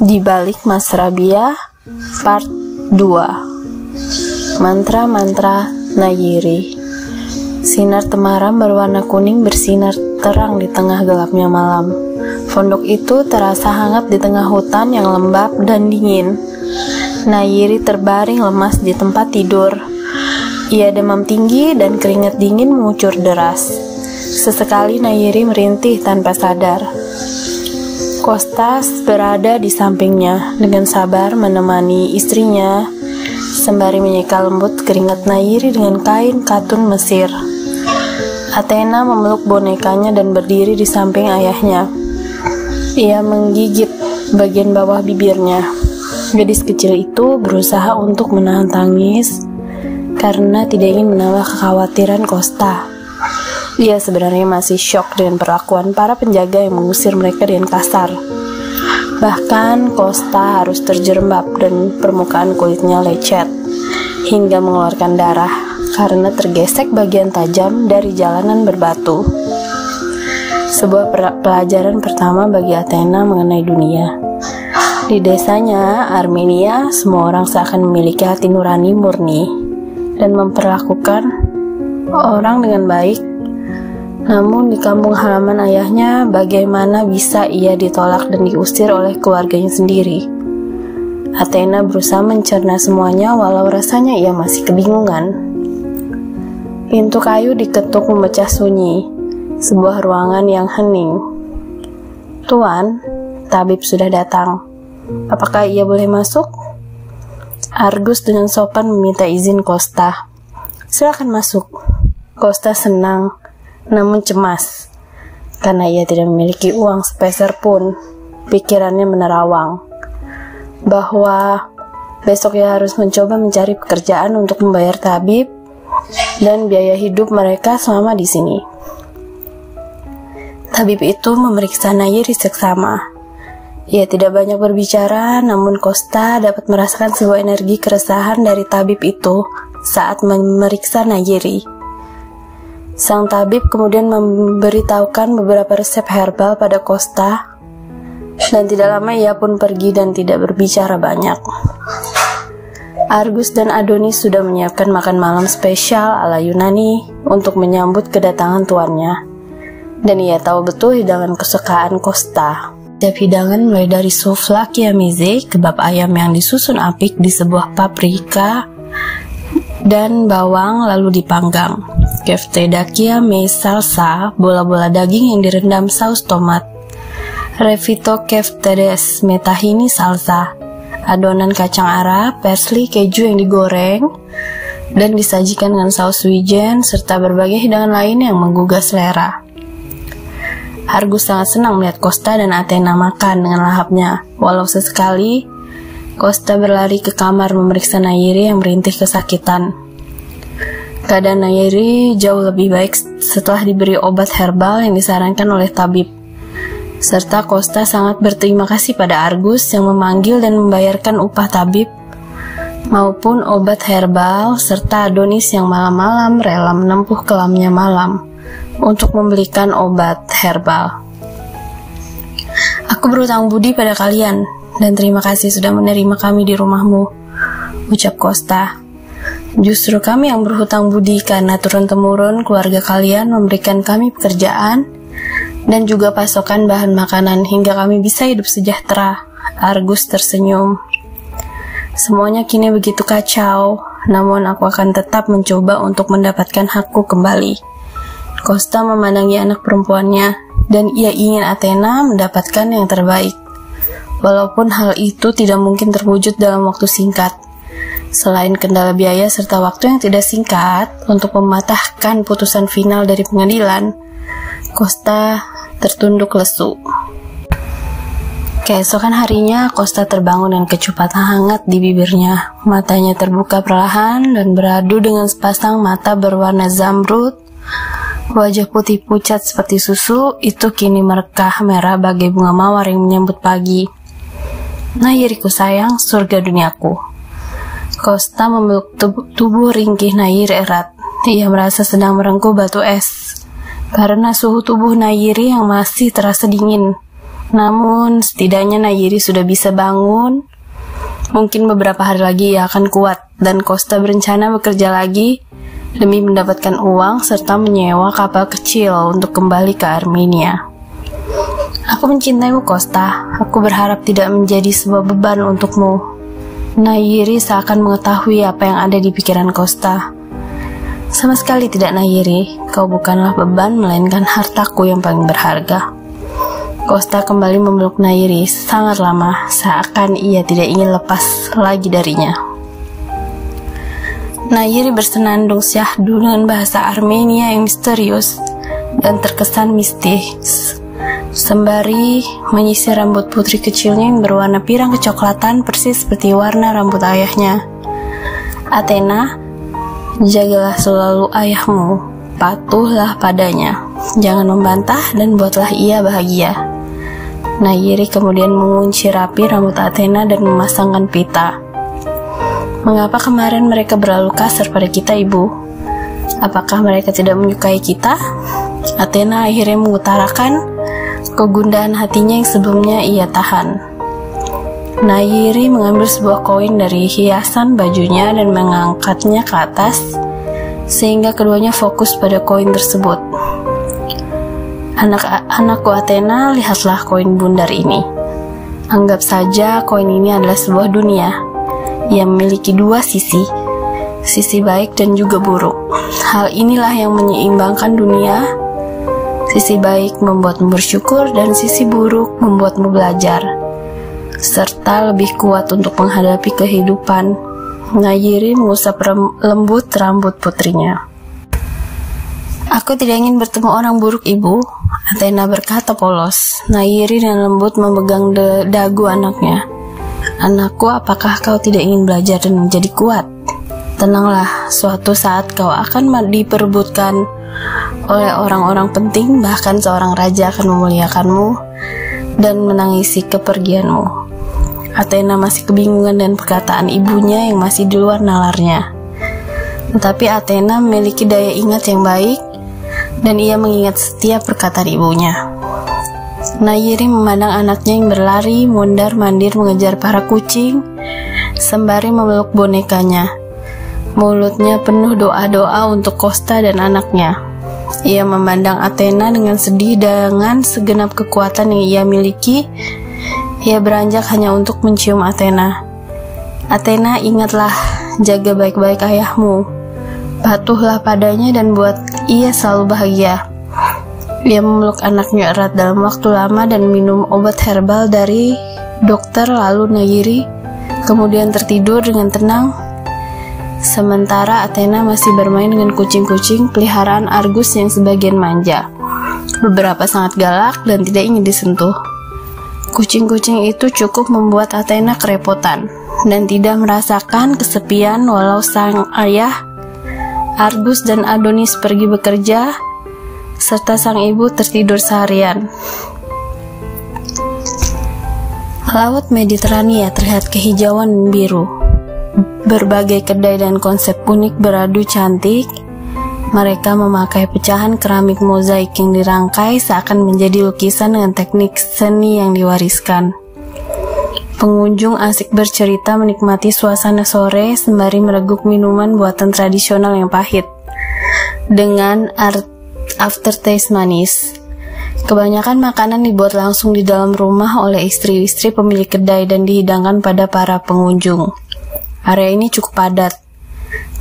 Di balik Mas Rabia Part 2. Mantra-mantra Nayiri. Sinar temaram berwarna kuning bersinar terang di tengah gelapnya malam. Pondok itu terasa hangat di tengah hutan yang lembab dan dingin. Nayiri terbaring lemas di tempat tidur. Ia demam tinggi dan keringat dingin mengucur deras. Sesekali Nayiri merintih tanpa sadar. Kostas berada di sampingnya dengan sabar menemani istrinya sembari menyeka lembut keringat Nayiri dengan kain katun Mesir. Athena memeluk bonekanya dan berdiri di samping ayahnya. Ia menggigit bagian bawah bibirnya. Gadis kecil itu berusaha untuk menahan tangis karena tidak ingin menambah kekhawatiran Kosta. Ia sebenarnya masih syok dengan perlakuan para penjaga yang mengusir mereka dengan kasar. Bahkan Kosta harus terjerembab dan permukaan kulitnya lecet hingga mengeluarkan darah karena tergesek bagian tajam dari jalanan berbatu. Sebuah pelajaran pertama bagi Athena mengenai dunia. Di desanya, Armenia, semua orang seakan memiliki hati nurani murni dan memperlakukan orang dengan baik. Namun di kampung halaman ayahnya, bagaimana bisa ia ditolak dan diusir oleh keluarganya sendiri? Athena berusaha mencerna semuanya walau rasanya ia masih kebingungan. Pintu kayu diketuk memecah sunyi, sebuah ruangan yang hening. "Tuan, tabib sudah datang. Apakah ia boleh masuk?" Argus dengan sopan meminta izin Kosta. "Silakan masuk." Kosta senang, namun cemas, karena ia tidak memiliki uang sepeser pun. Pikirannya menerawang, bahwa besok ia harus mencoba mencari pekerjaan untuk membayar tabib dan biaya hidup mereka selama di sini. Tabib itu memeriksa Nayiri seksama. Ia tidak banyak berbicara, namun Kosta dapat merasakan sebuah energi keresahan dari tabib itu saat memeriksa Nayiri. Sang tabib kemudian memberitahukan beberapa resep herbal pada Kosta, dan tidak lama ia pun pergi dan tidak berbicara banyak. Argus dan Adonis sudah menyiapkan makan malam spesial ala Yunani untuk menyambut kedatangan tuannya, dan ia tahu betul hidangan kesukaan Kosta. Setiap hidangan mulai dari souvlaki amize, kebab ayam yang disusun apik di sebuah paprika dan bawang lalu dipanggang. Keftedakia me salsa, bola-bola daging yang direndam saus tomat. Revito keftedes me tahini salsa, adonan kacang Arab, persli, keju yang digoreng dan disajikan dengan saus wijen serta berbagai hidangan lain yang menggugah selera. Argus sangat senang melihat Kosta dan Athena makan dengan lahapnya, walau sesekali Kosta berlari ke kamar memeriksa Nayiri yang merintih kesakitan. Keadaan Nayiri jauh lebih baik setelah diberi obat herbal yang disarankan oleh tabib. Serta Kosta sangat berterima kasih pada Argus yang memanggil dan membayarkan upah tabib maupun obat herbal, serta Adonis yang malam-malam rela menempuh kelamnya malam untuk membelikan obat herbal. "Aku berutang budi pada kalian dan terima kasih sudah menerima kami di rumahmu," ucap Kosta. "Justru kami yang berhutang budi karena turun-temurun keluarga kalian memberikan kami pekerjaan dan juga pasokan bahan makanan hingga kami bisa hidup sejahtera." Argus tersenyum. "Semuanya kini begitu kacau, namun aku akan tetap mencoba untuk mendapatkan hakku kembali." Kosta memandangi anak perempuannya, dan ia ingin Athena mendapatkan yang terbaik, walaupun hal itu tidak mungkin terwujud dalam waktu singkat. Selain kendala biaya serta waktu yang tidak singkat untuk mematahkan putusan final dari pengadilan, Kosta tertunduk lesu. Keesokan harinya, Kosta terbangun dengan kecupan hangat di bibirnya. Matanya terbuka perlahan dan beradu dengan sepasang mata berwarna zamrud. Wajah putih pucat seperti susu itu kini merekah merah bagai bunga mawar yang menyambut pagi. "Nayiriku sayang, surga duniaku." Kosta memeluk tubuh ringkih Nayiri erat. Ia merasa sedang merengkuh batu es karena suhu tubuh Nayiri yang masih terasa dingin Namun, setidaknya Nayiri sudah bisa bangun. Mungkin beberapa hari lagi ia akan kuat, dan Costa berencana bekerja lagi demi mendapatkan uang serta menyewa kapal kecil untuk kembali ke Armenia. Aku mencintaimu, Costa. Aku berharap tidak menjadi sebuah beban untukmu. Nayiri seakan mengetahui apa yang ada di pikiran Costa. Sama sekali tidak, Nayiri. Kau bukanlah beban, melainkan hartaku yang paling berharga. Costa kembali memeluk Nayiri sangat lama, seakan ia tidak ingin lepas lagi darinya. Nayiri bersenandung syahdu dengan bahasa Armenia yang misterius dan terkesan mistis, sembari menyisir rambut putri kecilnya yang berwarna pirang kecoklatan persis seperti warna rambut ayahnya. Athena, jagalah selalu ayahmu, patuhlah padanya, jangan membantah dan buatlah ia bahagia. Nayiri kemudian mengunci rapi rambut Athena dan memasangkan pita. Mengapa kemarin mereka berlalu kasar pada kita, Ibu? Apakah mereka tidak menyukai kita? Athena akhirnya mengutarakan kegundahan hatinya yang sebelumnya ia tahan. Nayiri mengambil sebuah koin dari hiasan bajunya dan mengangkatnya ke atas, sehingga keduanya fokus pada koin tersebut. Anakku Athena, lihatlah koin bundar ini. Anggap saja koin ini adalah sebuah dunia yang memiliki dua sisi baik dan juga buruk. Hal inilah yang menyeimbangkan dunia. Sisi baik membuatmu bersyukur dan sisi buruk membuatmu belajar, serta lebih kuat untuk menghadapi kehidupan. Nayiri mengusap lembut rambut putrinya. Aku tidak ingin bertemu orang buruk, Ibu, Athena berkata polos. Nayiri dengan lembut memegang dagu anaknya. Anakku, apakah kau tidak ingin belajar dan menjadi kuat? Tenanglah, suatu saat kau akan diperebutkan oleh orang-orang penting, bahkan seorang raja akan memuliakanmu dan menangisi kepergianmu. Athena masih kebingungan dengan perkataan ibunya yang masih di luar nalarnya. Tetapi Athena memiliki daya ingat yang baik, dan ia mengingat setiap perkataan ibunya. Nayiri memandang anaknya yang berlari, mondar-mandir mengejar para kucing, sembari memeluk bonekanya. Mulutnya penuh doa-doa untuk Costa dan anaknya. Ia memandang Athena dengan sedih dengan segenap kekuatan yang ia miliki. Ia beranjak hanya untuk mencium Athena. Athena, ingatlah, jaga baik-baik ayahmu. Patuhlah padanya dan buat ia selalu bahagia. Ia memeluk anaknya erat dalam waktu lama dan minum obat herbal dari dokter, lalu Nayiri kemudian tertidur dengan tenang. Sementara Athena masih bermain dengan kucing-kucing peliharaan Argus yang sebagian manja, beberapa sangat galak dan tidak ingin disentuh. Kucing-kucing itu cukup membuat Athena kerepotan dan tidak merasakan kesepian walau sang ayah Argus dan Adonis pergi bekerja, serta sang ibu tertidur seharian. Laut Mediterania terlihat kehijauan dan biru. Berbagai kedai dan konsep unik beradu cantik. Mereka memakai pecahan keramik mozaik yang dirangkai seakan menjadi lukisan dengan teknik seni yang diwariskan. Pengunjung asik bercerita menikmati suasana sore sembari mereguk minuman buatan tradisional yang pahit dengan aftertaste manis. Kebanyakan makanan dibuat langsung di dalam rumah oleh istri-istri pemilik kedai dan dihidangkan pada para pengunjung. Area ini cukup padat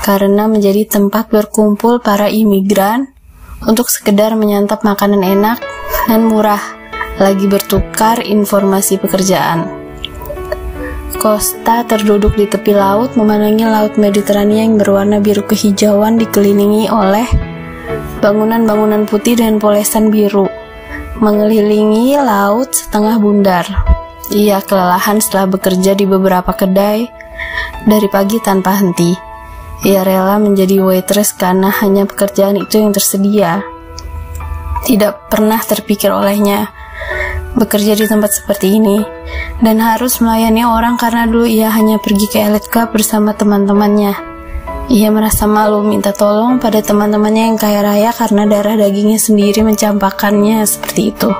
karena menjadi tempat berkumpul para imigran untuk sekedar menyantap makanan enak dan murah, lagi bertukar informasi pekerjaan. Costa terduduk di tepi laut memandangi laut Mediterania yang berwarna biru kehijauan dikelilingi oleh bangunan-bangunan putih dengan polesan biru mengelilingi laut setengah bundar. Ia kelelahan setelah bekerja di beberapa kedai dari pagi tanpa henti. Ia rela menjadi waitress karena hanya pekerjaan itu yang tersedia. Tidak pernah terpikir olehnya bekerja di tempat seperti ini dan harus melayani orang karena dulu ia hanya pergi ke elite club bersama teman-temannya. Ia merasa malu minta tolong pada teman-temannya yang kaya raya karena darah dagingnya sendiri mencampakkannya seperti itu.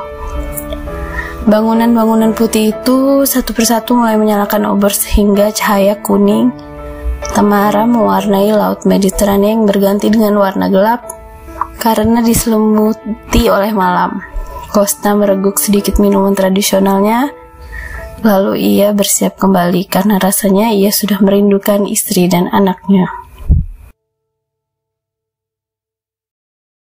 Bangunan-bangunan putih itu satu persatu mulai menyalakan obor sehingga cahaya kuning Temara mewarnai laut Mediterania yang berganti dengan warna gelap karena diselimuti oleh malam. Costa mereguk sedikit minuman tradisionalnya, lalu ia bersiap kembali karena rasanya ia sudah merindukan istri dan anaknya.